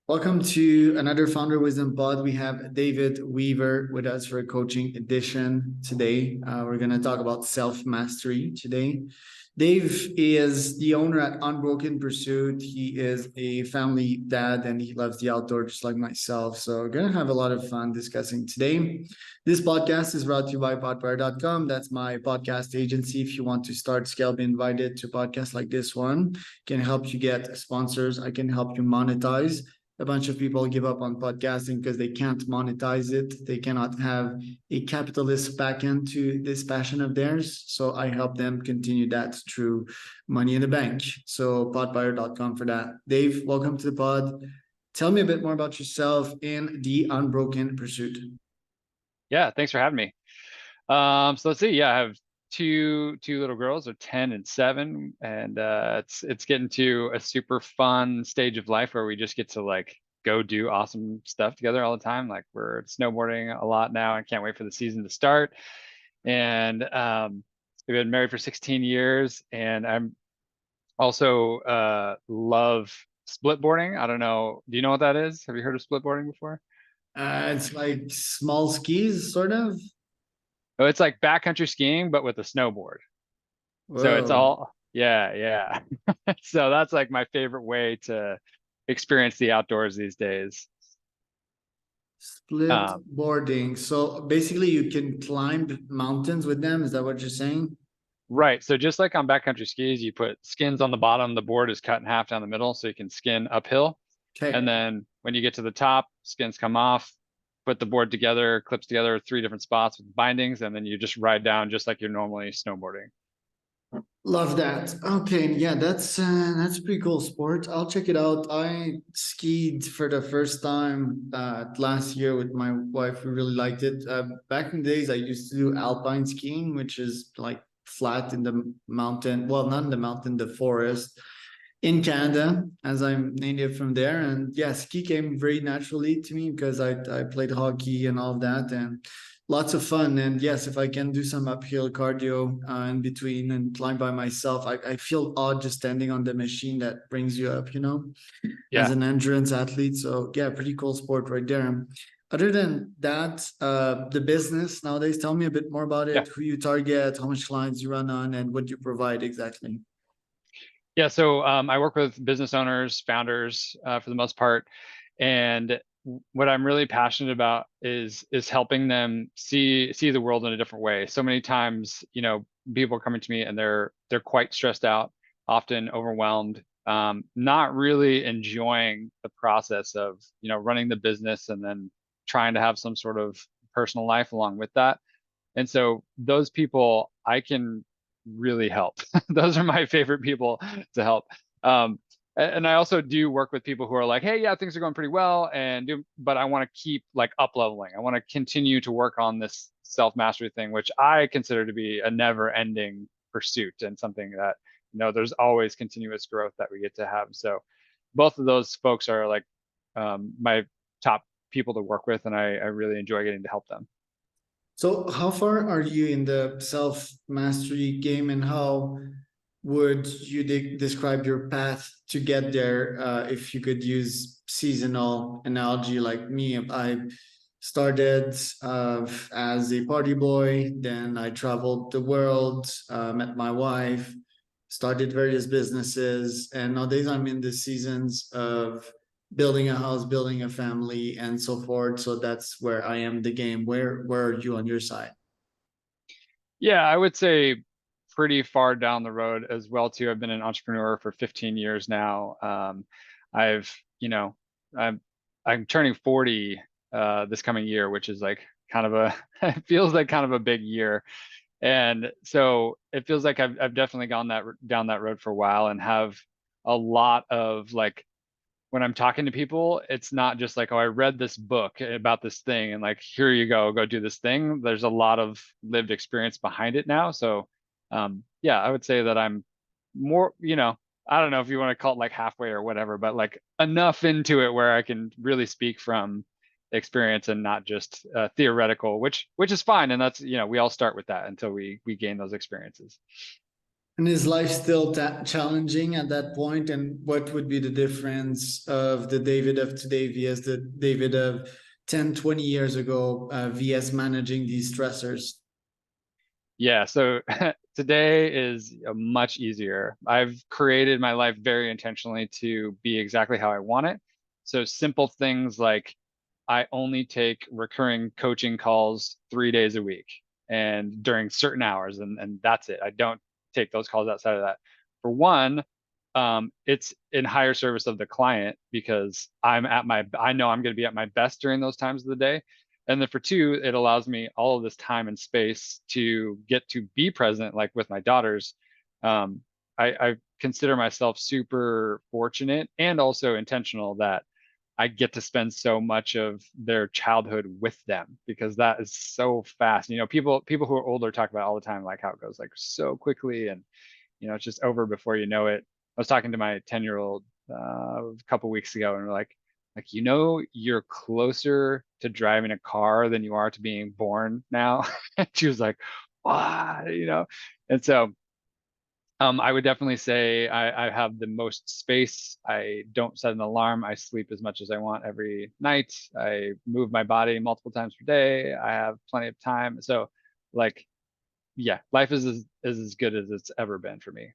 Welcome to another Founder Wisdom Pod. We have David Weaver with us for a coaching edition today. We're going to talk about self-mastery today. Dave is the owner at Unbroken Pursuit. He is a family dad and he loves the outdoors just like myself. So we're going to have a lot of fun discussing today. This podcast is brought to you by podfire.com. That's my podcast agency. If you want to start, scale, be invited to podcasts like this one, can help you get sponsors. I can help you monetize. A bunch of people give up on podcasting because they can't monetize it. They cannot have a capitalist back end to this passion of theirs. So I help them continue that through Money in the Bank. So podbuyer.com for that. Dave, welcome to the pod. Tell me a bit more about yourself in the Unbroken Pursuit. Yeah, thanks for having me. So let's see. Yeah, I have two little girls, they're 10 and 7, and it's getting to a super fun stage of life where we just get to like go do awesome stuff together all the time. Like we're snowboarding a lot now and can't wait for the season to start. And we've been married for 16 years, and I'm also love splitboarding. I don't know. Do you know what that is? Have you heard of splitboarding before? It's like small skis, sort of. Oh, it's like backcountry skiing, but with a snowboard. So it's Whoa. all, yeah, yeah. So that's like my favorite way to experience the outdoors these days. Split Um, boarding. So basically, you can climb mountains with them. Is that what you're saying? right. So just like on backcountry skis, you put skins on the bottom, the board is cut in half down the middle so you can skin uphill. And Okay. then when you get to the top, skins come off, put the board together, clips together 3 different spots with bindings, and then you just ride down just like you're normally snowboarding. Love that. Okay, yeah, that's a pretty cool sport. I'll check it out. I skied for the first time last year with my wife. We really liked it. Back in the days, I used to do alpine skiing, which is like flat in the mountain. Well, not in the mountain, the forest in Canada, as I'm native from there. And yeah, ski came very naturally to me because I played hockey and all of that, and lots of fun. And yes, if I can do some uphill cardio in between and climb by myself, I feel odd just standing on the machine that brings you up, as Yeah. an endurance athlete. So yeah, pretty cool sport right there. Other than that, the business nowadays, tell me a bit more about Yeah. it, who you target, how much clients you run on, and what you provide exactly. Yeah, so I work with business owners, founders, for the most part, and what I'm really passionate about is helping them see the world in a different way. So many times, people are coming to me and they're quite stressed out, often overwhelmed, not really enjoying the process of running the business and then trying to have some sort of personal life along with that. And so those people I can really help. Those are my favorite people to help. Um, and I also do work with people who are like, hey, yeah, things are going pretty well, but I want to keep like up leveling. I want to continue to work on this self mastery thing, which I consider to be a never ending pursuit and something that, there's always continuous growth that we get to have. So both of those folks are like my top people to work with, and I really enjoy getting to help them. So, how far are you in the self mastery game, and how would you describe your path to get there? If you could use seasonal analogy, like me, I started as a party boy, then I traveled the world, met my wife, started various businesses, and nowadays I'm in the seasons of building a house, building a family, and so forth. So that's where I am the game. Where are you on your side? Yeah, I would say pretty far down the road as well too. I've been an entrepreneur for 15 years now. I've, you know, I'm I'm turning 40 this coming year, which is like kind of a it feels like kind of a big year. And so it feels like I've definitely gone that down that road for a while and have a lot of like when I'm talking to people, it's not just like, oh, I read this book about this thing and like, here you go do this thing. There's a lot of lived experience behind it now. So, yeah, I would say that I'm more, I don't know if you want to call it like halfway or whatever, but like enough into it where I can really speak from experience and not just theoretical, which is fine. And that's, we all start with that until we gain those experiences. And is life still challenging at that point? And what would be the difference of the David of today vs the David of 10, 20 years ago, vs managing these stressors? Yeah, so today is much easier. I've created my life very intentionally to be exactly how I want it. So simple things like I only take recurring coaching calls 3 days a week and during certain hours, and that's it. I don't take those calls outside of that. For one, it's in higher service of the client because I know I'm going to be at my best during those times of the day. And then for two, it allows me all of this time and space to get to be present, like with my daughters. Um, I consider myself super fortunate and also intentional that I get to spend so much of their childhood with them because that is so fast. You know, people who are older talk about all the time, like how it goes like so quickly and it's just over before you know it. I was talking to my 10-year-old a couple weeks ago, and we're like you're closer to driving a car than you are to being born now. And she was like, "What?" And so I would definitely say I have the most space. I don't set an alarm. I sleep as much as I want every night. I move my body multiple times per day. I have plenty of time. So, like, yeah, life is as good as it's ever been for me.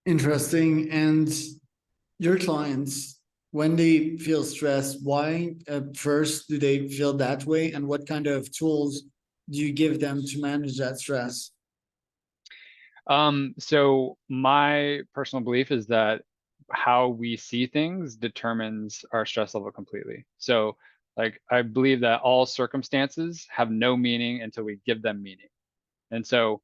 Interesting. And your clients, when they feel stressed, why first do they feel that way? And what kind of tools do you give them to manage that stress? So my personal belief is that how we see things determines our stress level completely. So, like, I believe that all circumstances have no meaning until we give them meaning. And so,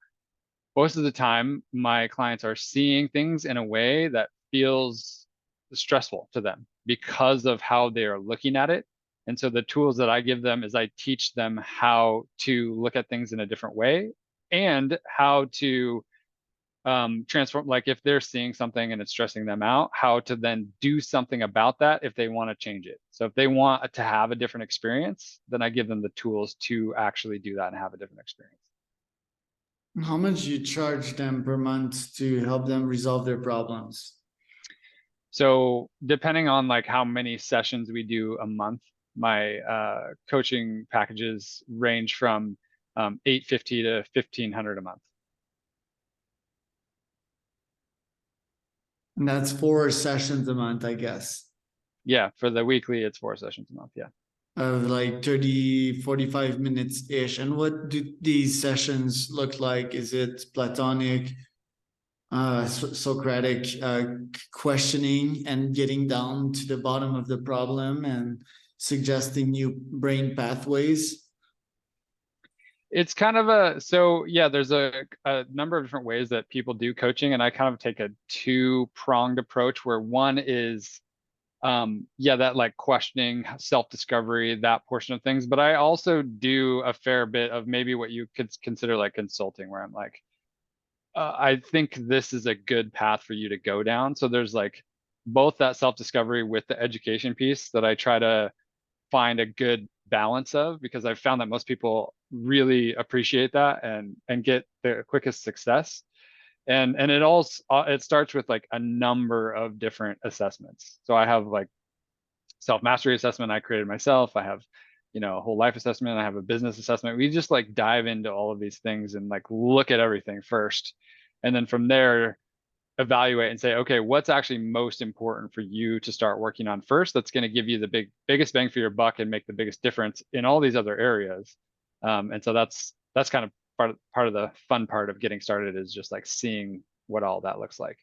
most of the time, my clients are seeing things in a way that feels stressful to them because of how they are looking at it. And so, the tools that I give them is I teach them how to look at things in a different way and how to transform, like if they're seeing something and it's stressing them out, how to then do something about that if they want to change it. So if they want to have a different experience, then I give them the tools to actually do that and have a different experience. How much do you charge them per month to help them resolve their problems? So depending on like how many sessions we do a month, my coaching packages range from 850 to 1500 a month. And that's 4 sessions a month, I guess, Yeah, for the weekly, it's 4 sessions a month. Yeah. of like 30, 45 minutes ish. And what do these sessions look like? Is it platonic, Socratic questioning and getting down to the bottom of the problem and suggesting new brain pathways? It's kind of so yeah, there's a number of different ways that people do coaching, and I kind of take a two-pronged approach where one is yeah, that like questioning, self-discovery, that portion of things. But I also do a fair bit of maybe what you could consider like consulting, where I'm like, I think this is a good path for you to go down. So there's like both that self-discovery with the education piece that I try to find a good balance of, because I've found that most people really appreciate that and get the quickest success. And it starts with like a number of different assessments. So I have like self-mastery assessment I created myself. I have a whole life assessment. I have a business assessment. We just like dive into all of these things and like look at everything first. And then from there, evaluate and say, okay, what's actually most important for you to start working on first? That's going to give you the biggest bang for your buck and make the biggest difference in all these other areas. And so that's kind of part of the fun part of getting started, is just like seeing what all that looks like.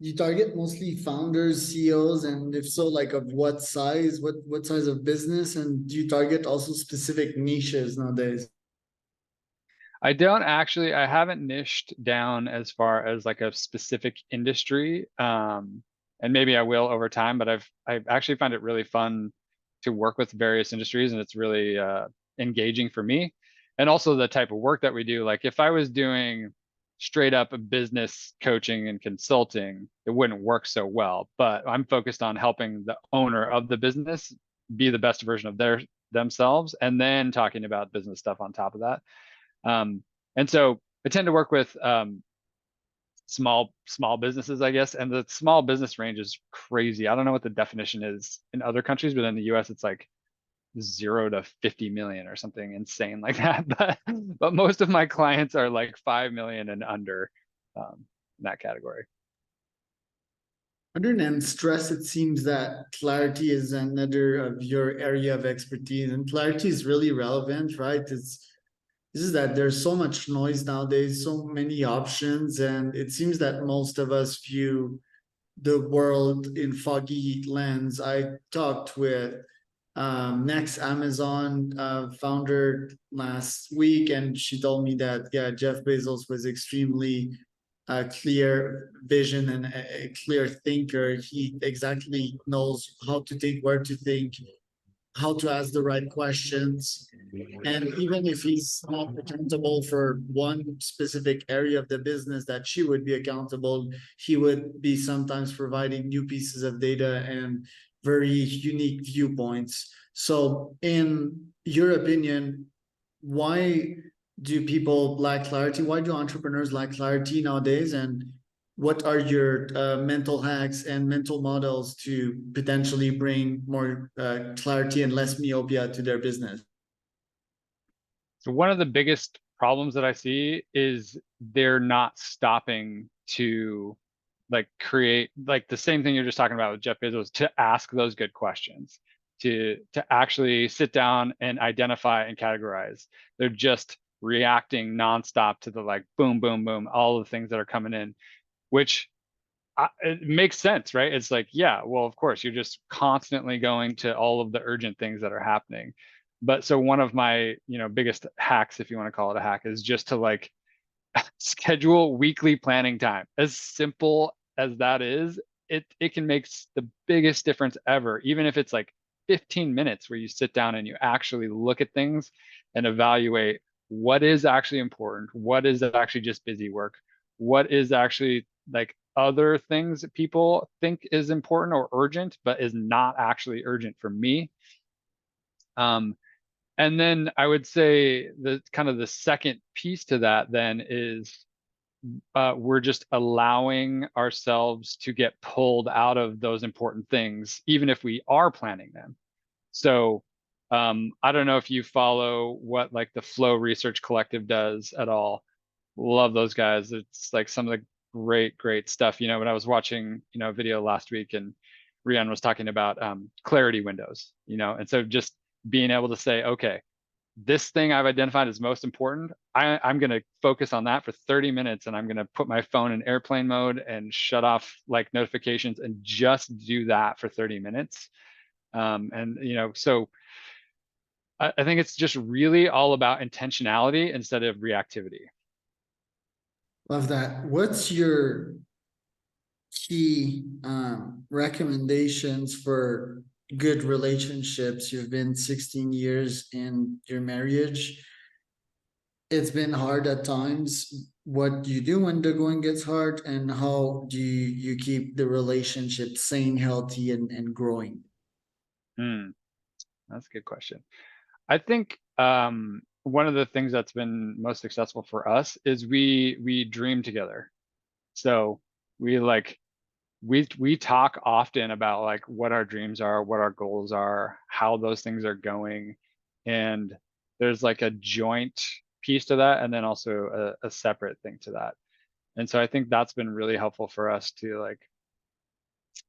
You target mostly founders, CEOs, and if so, like of what size, what size of business, and do you target also specific niches nowadays? I haven't niched down as far as like a specific industry. And maybe I will over time, but I actually find it really fun to work with various industries, and it's really engaging for me. And also the type of work that we do. Like if I was doing straight up business coaching and consulting, it wouldn't work so well. But I'm focused on helping the owner of the business be the best version of themselves, and then talking about business stuff on top of that. And so I tend to work with small businesses, I guess. And the small business range is crazy. I don't know what the definition is in other countries, but in the US, it's like 0 to 50 million or something insane like that. But most of my clients are like 5 million and under, in that category. Other than stress, it seems that clarity is another of your area of expertise, and clarity is really relevant, right? This is that there's so much noise nowadays, so many options, and it seems that most of us view the world in foggy lens. I talked with next Amazon founder last week, and she told me that yeah, Jeff Bezos was extremely clear vision and a clear thinker. He exactly knows how to think, where to think, how to ask the right questions. And even if he's not accountable for one specific area of the business that she would be accountable, he would be sometimes providing new pieces of data and very unique viewpoints. So, in your opinion, why do people lack clarity? Why do entrepreneurs lack clarity nowadays? And what are your mental hacks and mental models to potentially bring more clarity and less myopia to their business? So one of the biggest problems that I see is they're not stopping to like create like the same thing you're just talking about with Jeff Bezos, to ask those good questions, to actually sit down and identify and categorize. They're just reacting nonstop to the like boom, boom, boom, all the things that are coming in, which it makes sense, right? It's like, yeah, well, of course, you're just constantly going to all of the urgent things that are happening. But so one of my, biggest hacks, if you want to call it a hack, is just to like schedule weekly planning time. As simple as that is, it can make the biggest difference ever, even if it's like 15 minutes where you sit down and you actually look at things and evaluate what is actually important, what is actually just busy work, what is actually like other things that people think is important or urgent, but is not actually urgent for me. And then I would say the kind of the second piece to that then is we're just allowing ourselves to get pulled out of those important things, even if we are planning them. So I don't know if you follow what like the Flow Research Collective does at all. Love those guys. It's like some of the great stuff. When I was watching, a video last week and Rian was talking about clarity windows, and so just being able to say, okay, this thing I've identified as most important, I'm going to focus on that for 30 minutes and I'm going to put my phone in airplane mode and shut off like notifications and just do that for 30 minutes. So I think it's just really all about intentionality instead of reactivity. Love that. What's your key recommendations for good relationships? You've been 16 years in your marriage. It's been hard at times. What do you do when the going gets hard, and how do you keep the relationship sane, healthy, and growing? Hmm, that's a good question. I think one of the things that's been most successful for us is we dream together. So we like we talk often about like what our dreams are, what our goals are, how those things are going, and there's like a joint piece to that, and then also a separate thing to that. And so I think that's been really helpful for us to like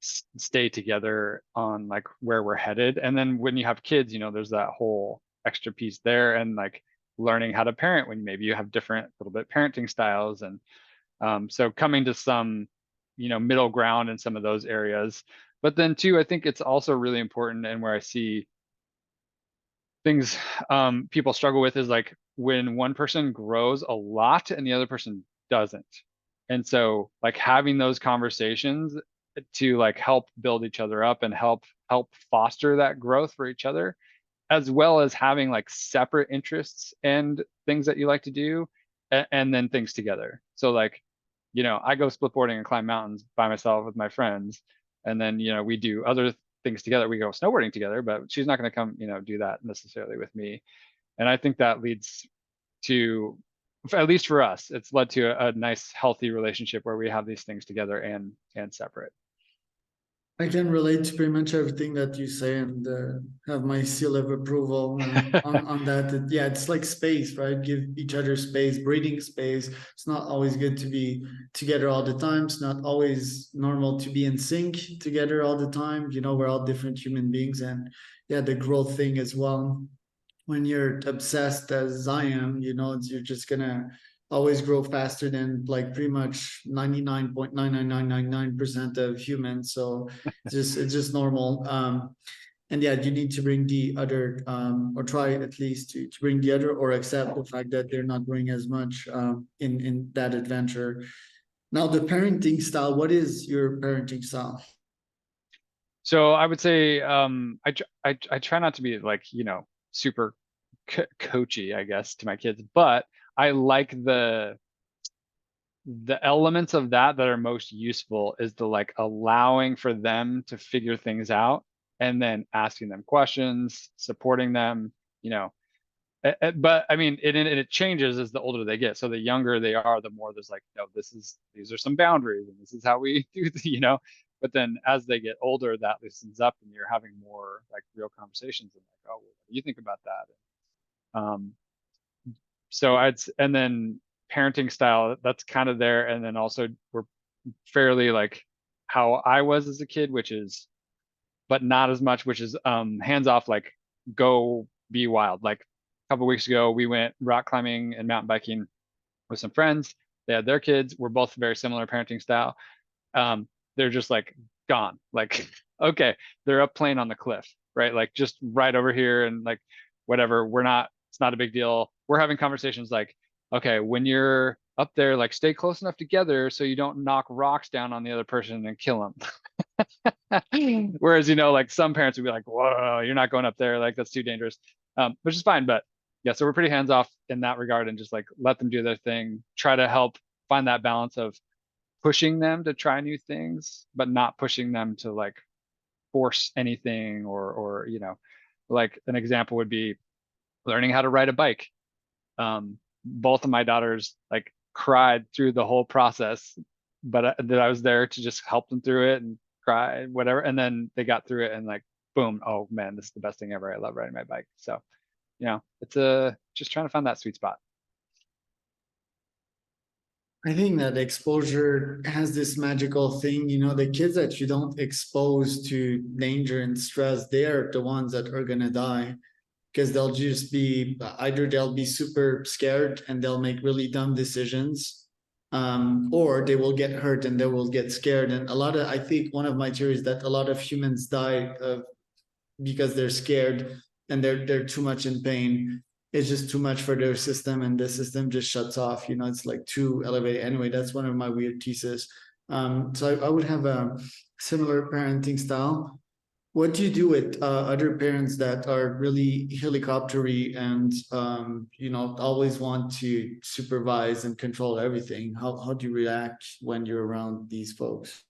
stay together on like where we're headed. And then when you have kids, there's that whole extra piece there, and like learning how to parent when maybe you have different little bit parenting styles. And so coming to some, middle ground in some of those areas. But then too, I think it's also really important, and where I see things people struggle with is like when one person grows a lot and the other person doesn't. And so like having those conversations to like help build each other up and help foster that growth for each other, as well as having like separate interests and things that you like to do, and then things together. So like, I go splitboarding and climb mountains by myself with my friends, and then we do other things together. We go snowboarding together, but she's not going to come do that necessarily with me. And I think that leads to at least for us, it's led to a nice, healthy relationship where we have these things together and separate. I can relate to pretty much everything that you say and have my seal of approval on that. Yeah, it's like space, right? Give each other space, breathing space. It's not always good to be together all the time. It's not always normal to be in sync together all the time. You know, we're all different human beings, and yeah, the growth thing as well. When you're obsessed as I am, you know, you're just gonna always grow faster than like pretty much 99.99999% of humans. So it's just normal. And yeah, you need to bring the other, or try at least to bring the other, or accept the fact that they're not growing as much in that adventure. Now, the parenting style, what is your parenting style? So I would say I try not to be like, super coachy, I guess, to my kids, but I like the elements of that are most useful is the like allowing for them to figure things out and then asking them questions, supporting them, you know. But I mean, it changes as the older they get. So the younger they are, the more there's like, no, these are some boundaries and this is how we do the. But then as they get older, that loosens up and you're having more like real conversations and like, oh, well, what do you think about that? Um, and then parenting style, that's kind of there. And then also we're fairly like how I was as a kid, which is, but not as much, which is hands off, like go be wild. Like a couple weeks ago, we went rock climbing and mountain biking with some friends. They had their kids. We're both very similar parenting style. They're just like gone. Like, okay, they're up playing on the cliff, right? Like just right over here and like whatever. It's not a big deal. We're having conversations like, okay, when you're up there, like stay close enough together so you don't knock rocks down on the other person and kill them. Whereas, like some parents would be like, whoa, you're not going up there. Like that's too dangerous. Which is fine. But yeah, so we're pretty hands off in that regard and just like let them do their thing, try to help find that balance of pushing them to try new things, but not pushing them to like force anything or like an example would be learning how to ride a bike. Both of my daughters like cried through the whole process, but that I was there to just help them through it and cry, whatever. And then they got through it and like, boom, oh man, this is the best thing ever. I love riding my bike. So, it's just trying to find that sweet spot. I think that exposure has this magical thing, the kids that you don't expose to danger and stress, they're the ones that are gonna die because they'll just be either they'll be super scared and they'll make really dumb decisions, or they will get hurt and they will get scared. And I think one of my theories that a lot of humans die because they're scared and they're too much in pain. It's just too much for their system and the system just shuts off. It's like too elevated. Anyway, that's one of my weird theses. So I would have a similar parenting style. What do you do with other parents that are really helicoptery and always want to supervise and control everything? How do you react when you're around these folks?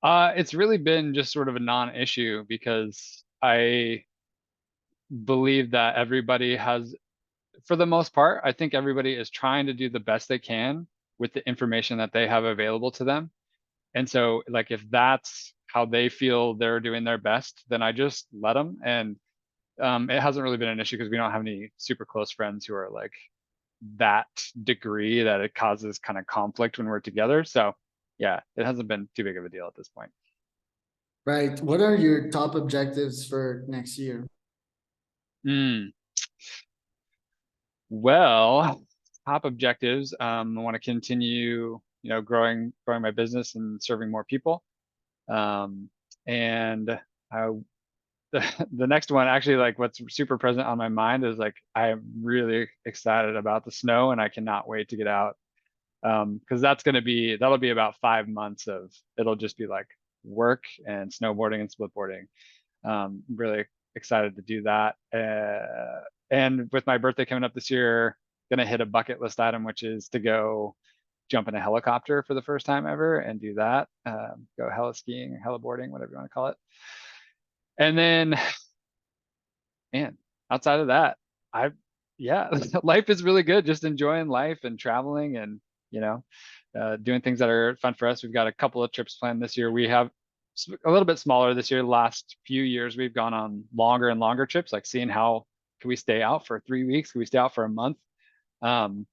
It's really been just sort of a non-issue because I believe that everybody has, for the most part, I think everybody is trying to do the best they can with the information that they have available to them. And so, like, if that's how they feel they're doing their best, then I just let them. And it hasn't really been an issue because we don't have any super close friends who are like that degree that it causes kind of conflict when we're together. So, yeah, it hasn't been too big of a deal at this point. Right. What are your top objectives for next year? Mm. Well, top objectives. I want to continue, growing my business and serving more people. And the next one, actually, like what's super present on my mind is like I'm really excited about the snow, and I cannot wait to get out. Because that'll be about 5 months of it'll just be like work and snowboarding and splitboarding. Really excited to do that. And with my birthday coming up this year, gonna hit a bucket list item, which is to go jump in a helicopter for the first time ever and do that. Go heli-skiing or heli-boarding, whatever you want to call it. And then, man, outside of that, I, yeah, life is really good. Just enjoying life and traveling and, doing things that are fun for us. We've got a couple of trips planned this year. We have a little bit smaller this year. Last few years, we've gone on longer and longer trips, like seeing how can we stay out for 3 weeks? Can we stay out for a month? Um,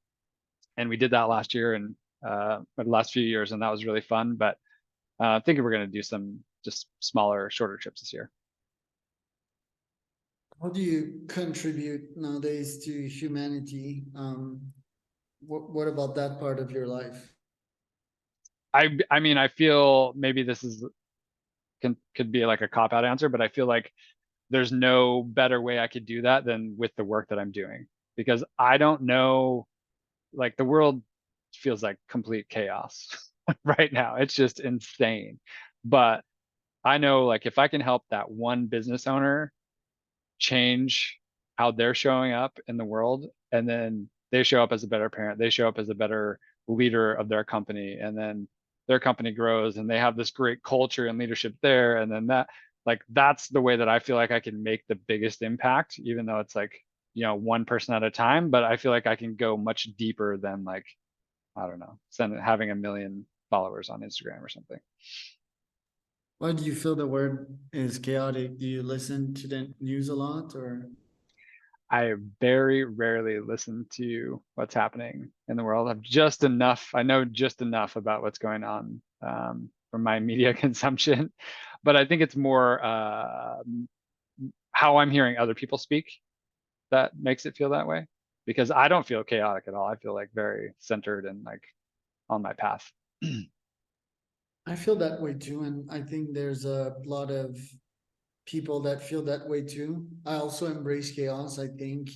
and we did that last year and the last few years, and that was really fun. But I think we're going to do some just smaller, shorter trips this year. How do you contribute nowadays to humanity? What about that part of your life? I mean, I feel maybe this could be like a cop out answer, but I feel like there's no better way I could do that than with the work that I'm doing, because I don't know, like the world feels like complete chaos right now. It's just insane. But I know, like, if I can help that one business owner change how they're showing up in the world, and then they show up as a better parent, they show up as a better leader of their company, and then their company grows and they have this great culture and leadership there, and then that's the way that I feel like I can make the biggest impact, even though it's like, one person at a time. But I feel like I can go much deeper than, like, I don't know, having 1 million followers on Instagram or something. Why do you feel the word is chaotic? Do you listen to the news a lot, or? I very rarely listen to what's happening in the world. I know just enough about what's going on from my media consumption, but I think it's more how I'm hearing other people speak that makes it feel that way, because I don't feel chaotic at all. I feel like very centered and like on my path. I feel that way too, and I think there's a lot of people that feel that way too. I also embrace chaos. I think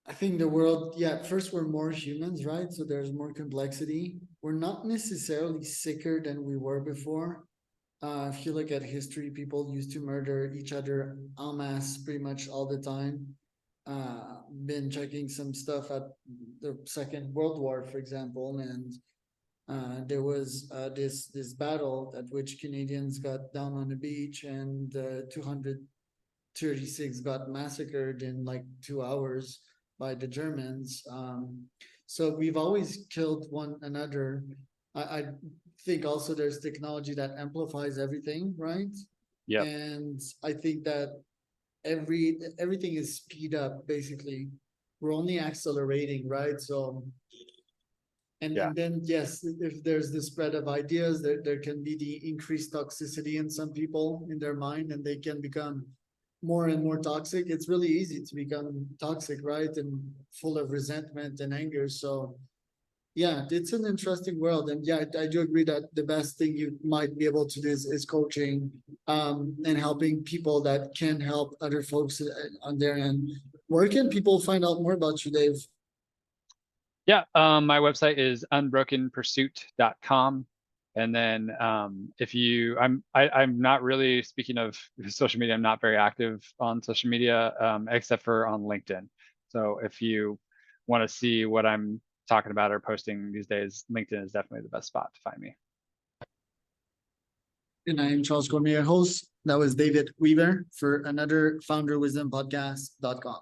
the world, yeah, first we're more humans, right? So there's more complexity. We're not necessarily sicker than we were before. If you look at history, people used to murder each other en masse pretty much all the time. Been checking some stuff at the Second World War, for example, and there was this battle at which Canadians got down on the beach, and 236 got massacred in like 2 hours by the Germans. So we've always killed one another. I think also there's technology that amplifies everything, right? Yep. And I think that everything is speed up basically. We're only accelerating, right? So Yeah. and then yes, if there's the spread of ideas, there can be the increased toxicity in some people in their mind, and they can become more and more toxic. It's really easy to become toxic, right? And full of resentment and anger. So yeah, it's an interesting world. And yeah, I do agree that the best thing you might be able to do is coaching, and helping people that can help other folks on their end. Where can people find out more about you, Dave? Yeah, my website is unbrokenpursuit.com. And then if you, I'm not really, speaking of social media, I'm not very active on social media except for on LinkedIn. So if you want to see what I'm talking about or posting these days, LinkedIn is definitely the best spot to find me. And I am Charles Cormier, host. That was David Weaver for another founderwisdompodcast.com.